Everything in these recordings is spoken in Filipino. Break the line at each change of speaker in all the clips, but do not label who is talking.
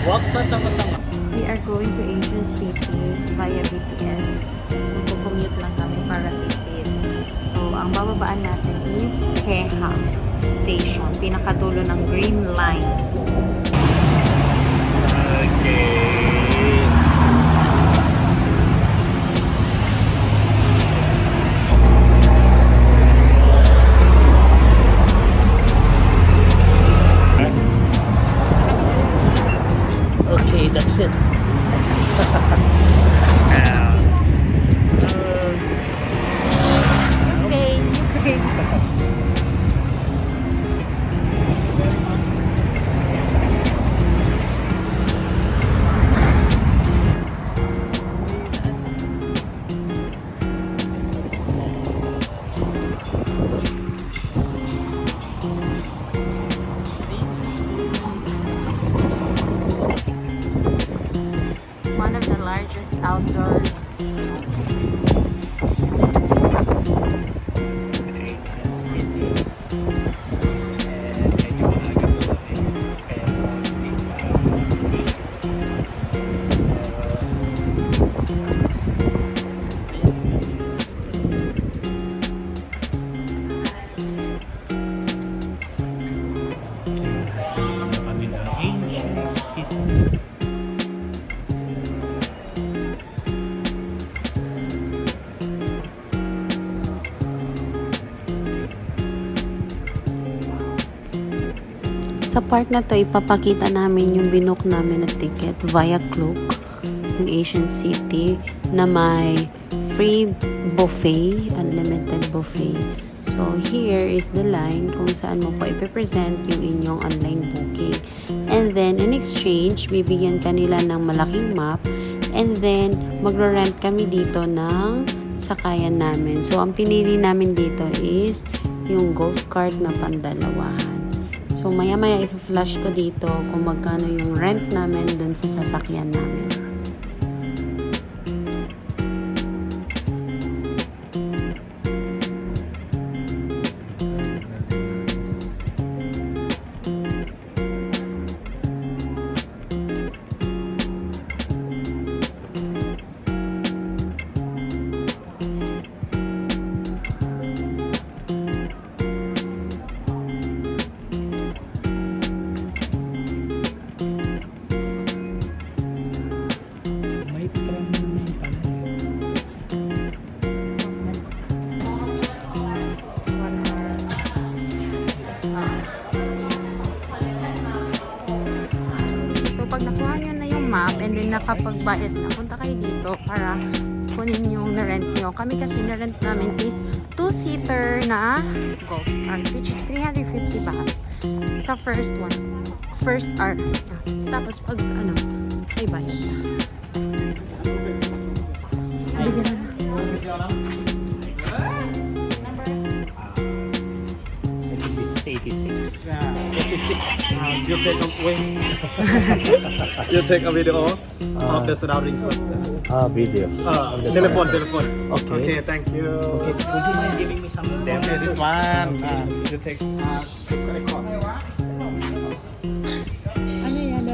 We are going to Asian City via BTS. Magko-commute lang kami para tipid. So, ang bababaan natin is Keha Station. Pinakadulo ng Green Line.
Okay. Okay, that's it.
Okay. One of the largest outdoor Sa part na to, ipapakita namin yung binook namin na ticket via Klook, yung Asian City, na may free buffet, unlimited buffet. So, here is the line kung saan mo pa ipipresent yung inyong online booking. And then, in exchange, bibigyan ka nila ng malaking map. And then, magro-rent kami dito ng sakayan namin. So, ang pinili namin dito is yung golf cart na pandalawahan. So, maya-maya i-flash ko dito kung magkano yung rent namin dun sa sasakyan namin. And then nakapagbayad na, punta kayo dito para kunin yung na-rent nyo. Kami kasi na-rent namin is 2-seater na golf cart, which is 350 baht sa first hour. Tapos pag ay bayad na. Bigyan na.
This is 86.
Yeah, 86. You take a wait. You take a video of the surrounding first.
Video.
Telephone.
Okay.
Okay, thank you.
Okay, would you mind giving me some of them?
Okay, this one. You take. Cost.
Ano yan?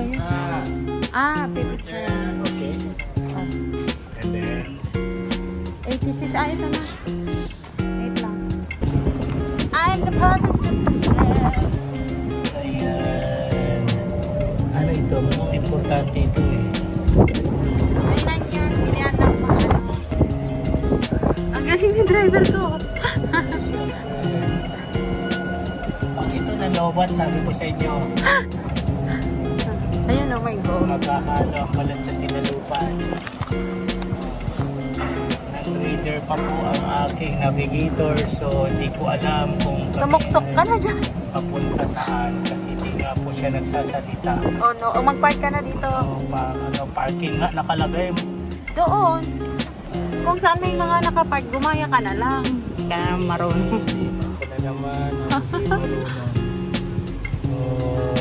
Picture.
Okay. And then
86. Ito na. Wait lang. I'm the positive princess.
Ayan. Ano ito? Importante ito eh.
Kailan yan? Pilihan ng mga Ang galing ng driver ko.
Pag ito na lobat, sabi ko sa inyo.
Ayun, oh my God.
Magkakalo ang balat sa tinalupan. Nag-reader pa po ang aking navigator, so hindi ko alam kung
Sumuksok ka na dyan.
papunta saan kasi hindi nga po siya nagsasalita.
Oh no, mag-park ka na dito.
So, parking nga nakalagay.
Doon. Kung saan may mga nakapark, gumaya ka na lang. Hindi ka na marunong.
Hindi ko na naman.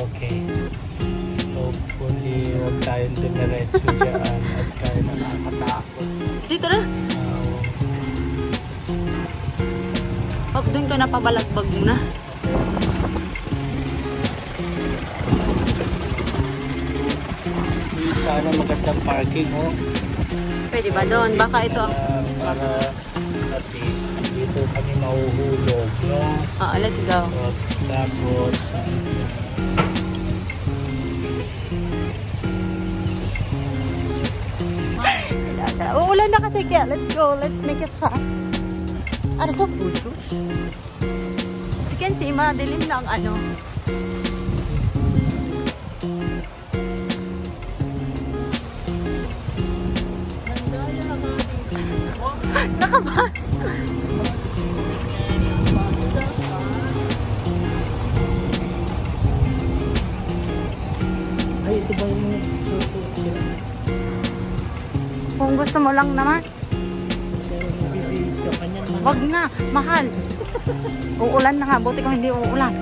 Okay. Hopefully, huwag tayong dumiretso dyan at tayo nakakatakot.
Dito na. Oh, doon ka na pabalagbag muna.
sana magandang parking, oh.
Pwede ba doon? Baka ito.
Para at least dito kami mahuhulog, no?
Let's go.
So, tapos
Uulan na kasi kaya. Let's go. Let's make it fast. Ano ko? Puso? As you can see, madilim na ang ano. Nakabas.
ay, ito ba yung
Kung gusto mo lang naman.
pero mabibihis ka pa niyan, man.
Wag na. Mahal. Uulan na nga. Buti kung hindi uulan.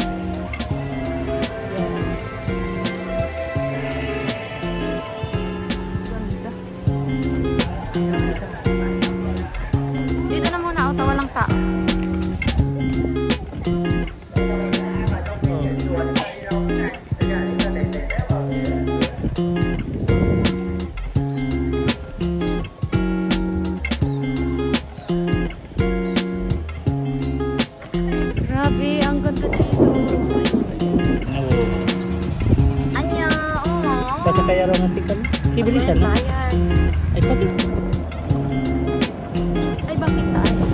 Dito na muna. Tawa lang tao. Grabe, ang ganda dito.
No.
Anya, oo.
Basta kaya romantic ka, kibili siya, no?
Bayan.
Ay, bakit?
Ay, bakit tayo?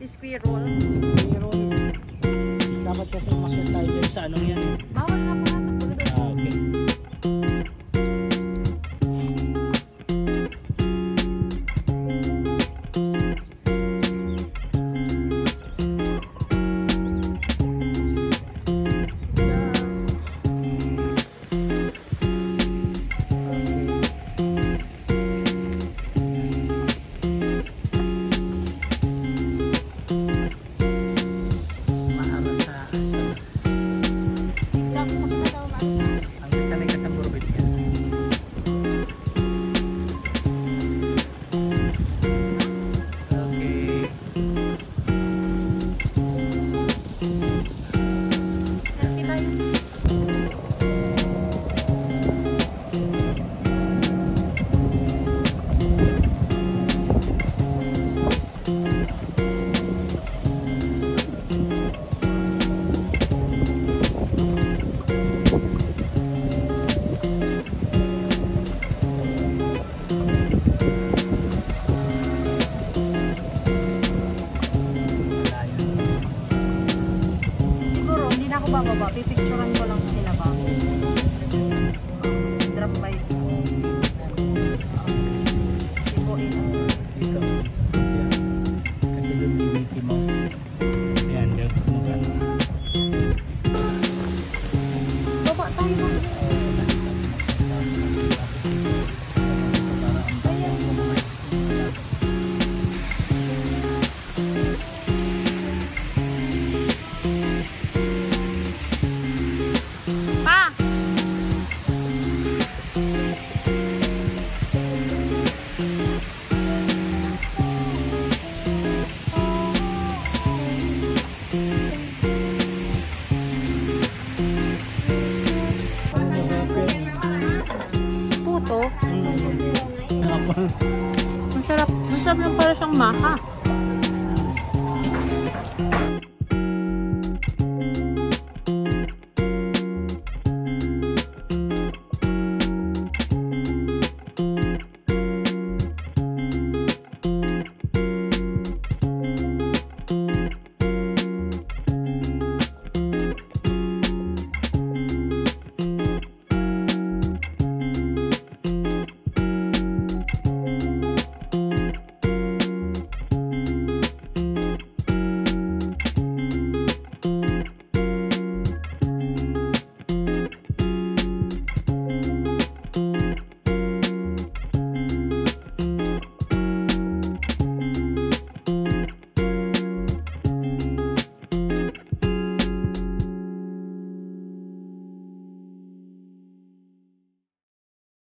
Squirrel. Dapat kasi umakyat tayo dyan sa anong yan.
Bawal nga pumasok pag doon.
Okay.
Lang bababa. Pipicturean ko lang sila ba?